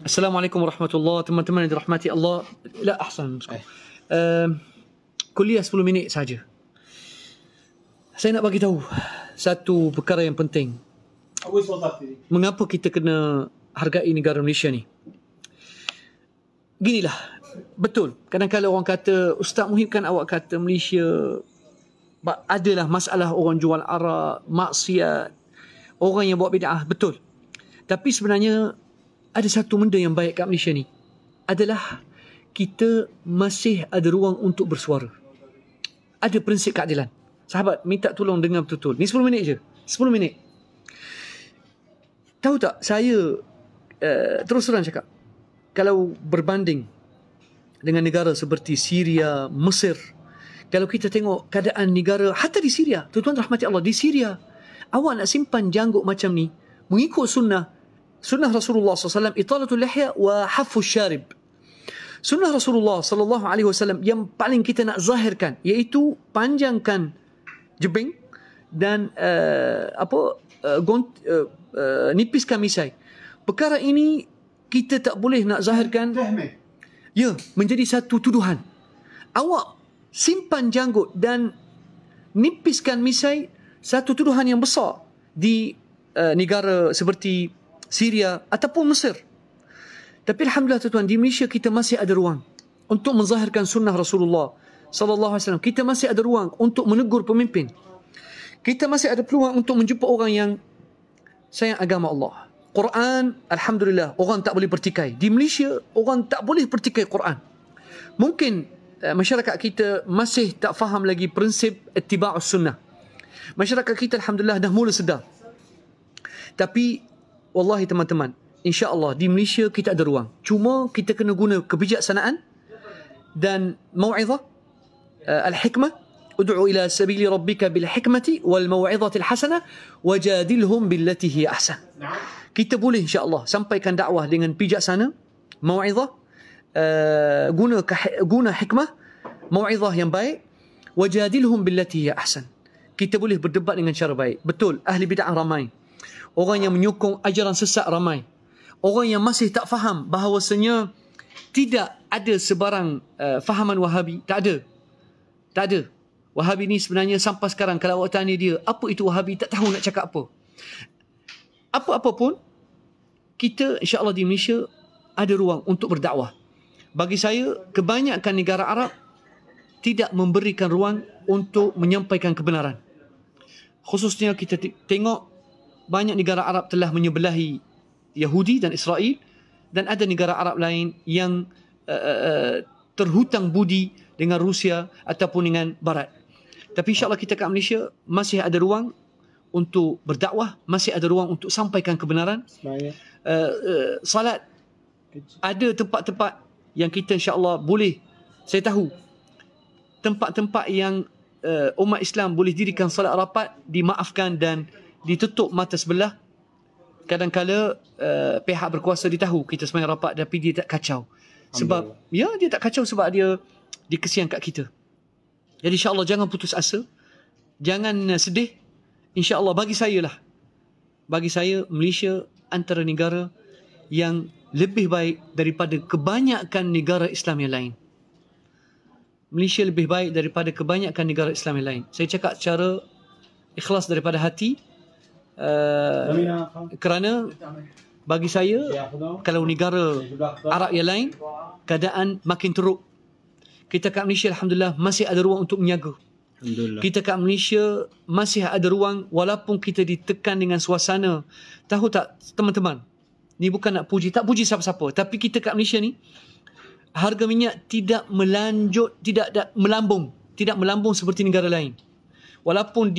Assalamualaikum warahmatullahi, teman-teman yang dirahmati Allah. La ahsan. Kuliah 10 minit saja. Saya nak bagi tahu satu perkara yang penting. Mengapa kita kena hargai negara Malaysia ni? Ginilah, betul. Kadang-kadang orang kata, Ustaz Muhib, kan awak kata Malaysia adalah masalah orang jual arak, maksiat, orang yang buat bid'ah. Betul. Tapi sebenarnya ada satu benda yang baik kat Malaysia ni, adalah kita masih ada ruang untuk bersuara. Ada prinsip keadilan. Sahabat, minta tolong dengar betul-betul. Ni 10 minit je. 10 minit. Tahu tak, saya terus terang cakap, kalau berbanding dengan negara seperti Syria, Mesir, kalau kita tengok keadaan negara, hatta di Syria, tuan-tuan rahmati Allah, di Syria, awak nak simpan janggut macam ni, mengikut sunnah Rasulullah SAW, italatul lihya wa hafuz syarib. Sunnah Rasulullah SAW yang paling kita nak zahirkan, iaitu panjangkan jebing dan nipiskan misai. Perkara ini kita tak boleh nak zahirkan, ya, menjadi satu tuduhan. Awak simpan janggut dan nipiskan misai, satu tuduhan yang besar di negara seperti Syria ataupun Mesir. Tapi alhamdulillah tuan-tuan, di Malaysia kita masih ada ruang untuk menzahirkan sunnah Rasulullah sallallahu alaihi wasallam. Kita masih ada ruang untuk menegur pemimpin. Kita masih ada peluang untuk menjumpa orang yang sayang agama Allah. Quran, alhamdulillah, orang tak boleh pertikai. Di Malaysia, orang tak boleh pertikai Quran. Mungkin masyarakat kita masih tak faham lagi prinsip ittiba'us sunnah. Masyarakat kita alhamdulillah dah mula sedar. Tapi wallahi teman-teman, insya-Allah di Malaysia kita ada ruang. Cuma kita kena guna kebijaksanaan dan mau'izah, al-hikmah. Ud'u ila sabili rabbika bil hikmati wal mau'izati al-hasanah wajadilhum billati hi ahsan. Kita boleh insya-Allah sampaikan dakwah dengan bijaksana, mau'izah, guna hikmah, mau'izah yang baik, wajadilhum billati hi ahsan. Kita boleh berdebat dengan cara baik. Betul, ahli bid'ah ramai. Orang yang menyokong ajaran sesat ramai. Orang yang masih tak faham bahawasanya tidak ada sebarang fahaman Wahabi. Tak ada. Tak ada. Wahabi ni sebenarnya sampai sekarang kalau awak tanya dia, apa itu Wahabi? Tak tahu nak cakap apa. Apa-apa pun, kita insya-Allah di Malaysia ada ruang untuk berdakwah. Bagi saya, kebanyakan negara Arab tidak memberikan ruang untuk menyampaikan kebenaran. Khususnya kita tengok banyak negara Arab telah menyebelahi Yahudi dan Israel, dan ada negara Arab lain yang terhutang budi dengan Rusia ataupun dengan Barat. Tapi insya-Allah kita kat Malaysia masih ada ruang untuk berdakwah, masih ada ruang untuk sampaikan kebenaran. Salat, ada tempat-tempat yang kita insya-Allah boleh, saya tahu tempat-tempat yang umat Islam boleh dirikan salat rapat, dimaafkan dan ditutup mata sebelah. Kadang-kala pihak berkuasa dia tahu kita sembahyang rapat, tapi dia tak kacau. Sebab dia tak kacau sebab dia kesian kat kita. Jadi insya-Allah jangan putus asa, jangan sedih. Insya-Allah bagi saya Malaysia antara negara yang lebih baik daripada kebanyakan negara Islam yang lain. Malaysia lebih baik daripada kebanyakan negara Islam yang lain. Saya cakap secara ikhlas daripada hati. Kerana bagi saya, kalau negara Arab yang lain, keadaan makin teruk. Kita kat Malaysia alhamdulillah masih ada ruang untuk menjaga. Kita kat Malaysia masih ada ruang, walaupun kita ditekan dengan suasana. Tahu tak teman-teman, ni bukan nak puji, tak puji siapa-siapa, tapi kita kat Malaysia ni, harga minyak tidak melambung seperti negara lain. Walaupun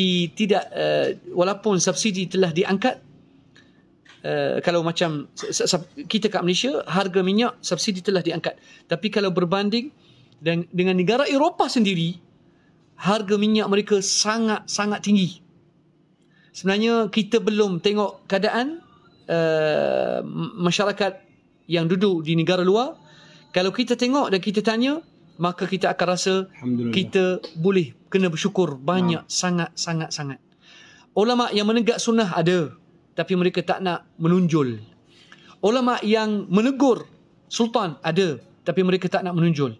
walaupun subsidi telah diangkat, kalau macam kita kat Malaysia, harga minyak subsidi telah diangkat. Tapi kalau berbanding dengan negara Eropah sendiri, harga minyak mereka sangat tinggi. Sebenarnya kita belum tengok keadaan masyarakat yang duduk di negara luar. Kalau kita tengok dan kita tanya, maka kita akan rasa kita boleh kena bersyukur banyak, sangat. Ulama yang menegak sunnah ada, tapi mereka tak nak menonjol. Ulama yang menegur sultan ada, tapi mereka tak nak menonjol.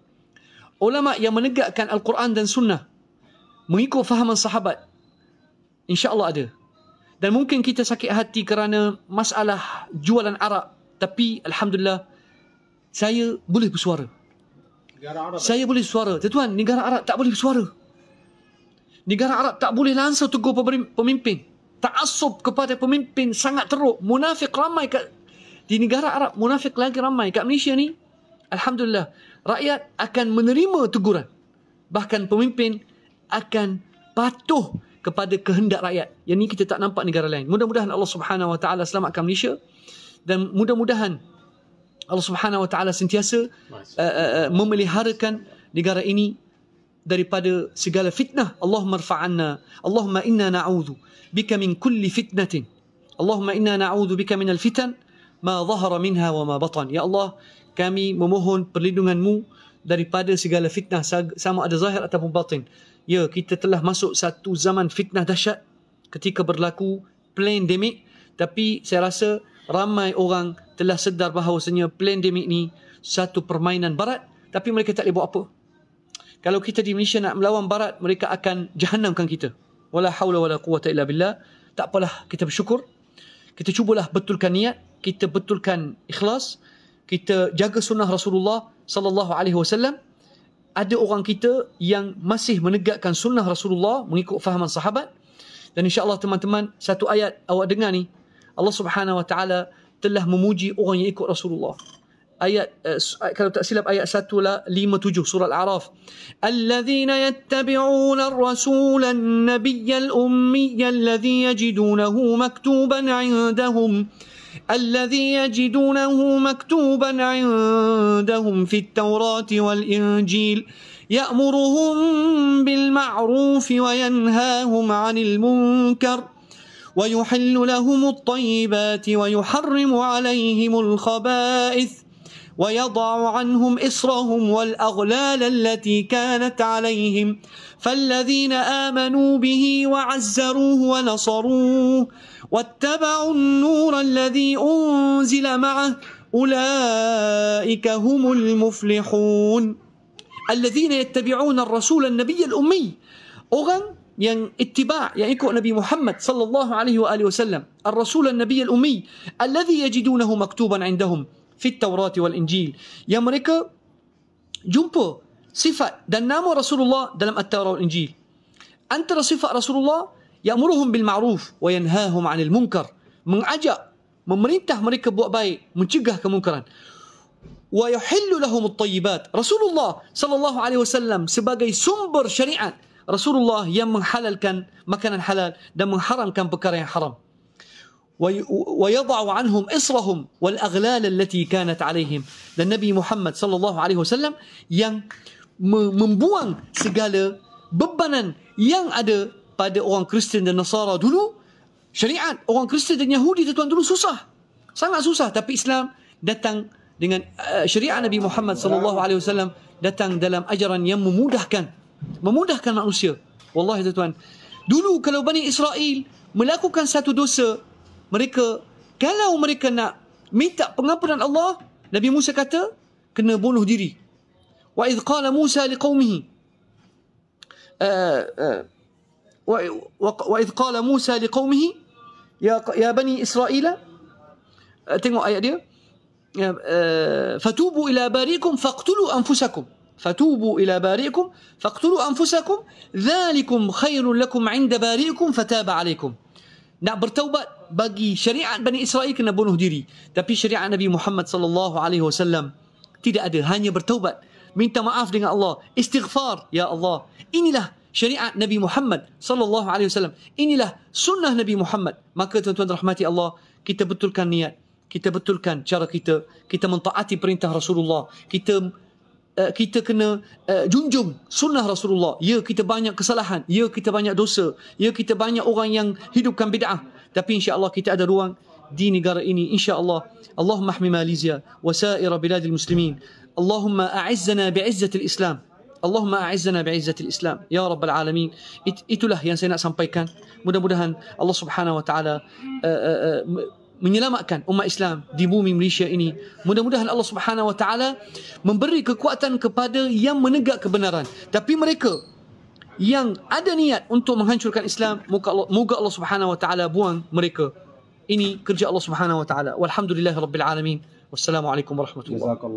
Ulama yang menegakkan Al-Quran dan Sunnah mengikut fahaman sahabat, insya-Allah ada. Dan mungkin kita sakit hati kerana masalah jualan arak, tapi alhamdulillah saya boleh bersuara. Saya boleh bersuara. Tuan, negara Arab tak boleh bersuara. Negara Arab tak boleh langsung tegur pemimpin. Ta'assub kepada pemimpin sangat teruk. Munafik ramai di negara Arab, munafik lagi ramai. Kat Malaysia ni, alhamdulillah, rakyat akan menerima teguran. Bahkan pemimpin akan patuh kepada kehendak rakyat. Yang ni kita tak nampak negara lain. Mudah-mudahan Allah Subhanahu Wa Taala selamatkan Malaysia, dan mudah-mudahan Allah Subhanahu Wa Taala sentiasa memeliharakan negara ini daripada segala fitnah. Allahumma rfa'anna, Allahumma inna na'udhu bika min kulli fitnatin, Allahumma inna na'udhu bika minal fitan ma zahara minha wa ma batan. Ya Allah, kami memohon perlindunganmu daripada segala fitnah, sama ada zahir ataupun batin. Ya, kita telah masuk satu zaman fitnah dahsyat ketika berlaku pandemik, tapi saya rasa ramai orang telah sedar bahawasanya pandemik ni satu permainan barat, tapi mereka tak boleh buat apa. Kalau kita di Malaysia nak melawan barat, mereka akan jahannamkan kita. Wala haula wala quwata illa billah. Tak apalah, kita bersyukur. Kita cubalah betulkan niat, kita betulkan ikhlas, kita jaga sunnah Rasulullah sallallahu alaihi wasallam. Ada orang kita yang masih menegakkan sunnah Rasulullah mengikut fahaman sahabat, dan insya-Allah teman-teman, satu ayat awak dengar ni, Allah Subhanahu Wa Taala telah memuji orang yang ikut Rasulullah. Ayat kalau tak silap ayat 157 surah Al-A'raf. Alladzina yattabi'una ar-rasula an-nabiyya al-ummiyya alladhi yajidunahu maktuban 'indahum في التوراة والإنجيل يأمرهم بالمعروف وينهاهم عن المنكر ويحل لهم الطيبات ويحرم عليهم الخبائث ويضع عنهم إصرهم والأغلال التي كانت عليهم فالذين آمنوا به وعزروه ونصروه واتبعوا النور الذي أنزل معه أولئك هم المفلحون. الذين يتبعون الرسول النبي الأمي. Orang yang ittiba', yang ikut Nabi Muhammad sallallahu alaihi wa alihi wasallam, ar-rasul an-nabiy al-ummi alladhi yajidunahu maktuban 'indahum fi at-taurat wal-injil, yang mereka jumpa sifat dan nama Rasulullah dalam at-Taurat wal Injil. Antara sifat Rasulullah, ya'muruhum bil ma'ruf wa yanhahum 'anil munkar, mengajak, memerintah mereka buat baik, mencegah kemungkaran. Wa yuhillu lahum at-tayyibat. Rasulullah sallallahu alaihi wasallam sebagai sumber syariat, Rasulullah yang menghalalkan makanan halal dan mengharamkan perkara yang haram. Wa yad'u 'anhum israhum wal aghlal allati kanat 'alaihim. Dan Nabi Muhammad sallallahu alaihi wasallam yang membuang segala bebanan yang ada pada orang Kristian dan Nasara dulu. Syariat orang Kristian dan Yahudi tuan dulu susah, sangat susah, tapi Islam datang dengan syariat Nabi Muhammad sallallahu alaihi wasallam datang dalam ajaran yang memudahkan manusia. Wallahi tuan, dulu kalau Bani Israel melakukan satu dosa, kalau mereka nak minta pengampunan Allah, Nabi Musa kata kena bunuh diri. Wa idh qala Musa liqaumihi wa idh qala Musa liqaumihi ya Bani Israel, tengok ayat dia, fatubu ila barikum faqtulu anfusakum, fatubu ila barikum faqtulu anfusakum dhalikum khairun lakum 'inda barikum fataba 'alaikum. Nak bertaubat bagi syariat Bani Israel kena bunuh diri, tapi syariat Nabi Muhammad sallallahu alaihi wasallam tidak ada, hanya bertaubat, minta maaf dengan Allah, istighfar, ya Allah. Inilah syariat Nabi Muhammad sallallahu alaihi wasallam, inilah sunnah Nabi Muhammad. Maka tuan-tuan rahmati Allah, kita betulkan niat, kita betulkan cara kita mentaati perintah Rasulullah, kita kena junjung sunnah Rasulullah. Ya, kita banyak kesalahan, ya kita banyak dosa, ya kita banyak orang yang hidupkan bid'ah, tapi insya-Allah kita ada ruang di negara ini, insya-Allah. Allahumma ahmi Malaysia wa sa'ira biladil muslimin. Allahumma a'izzana bi'izzatil Islam. Allahumma a'izzana bi'izzatil Islam ya rabbal alamin. Itulah yang saya nak sampaikan. Mudah-mudahan Allah Subhanahu wa taala menyelamatkan umat Islam di bumi Malaysia ini. Mudah-mudahan Allah Subhanahu Wa Taala memberi kekuatan kepada yang menegak kebenaran. Tapi mereka yang ada niat untuk menghancurkan Islam, moga Allah Subhanahu Wa Taala buang mereka. Ini kerja Allah Subhanahu Wa Taala. Walhamdulillahirabbil alamin. Wassalamualaikum warahmatullahi wabarakatuh.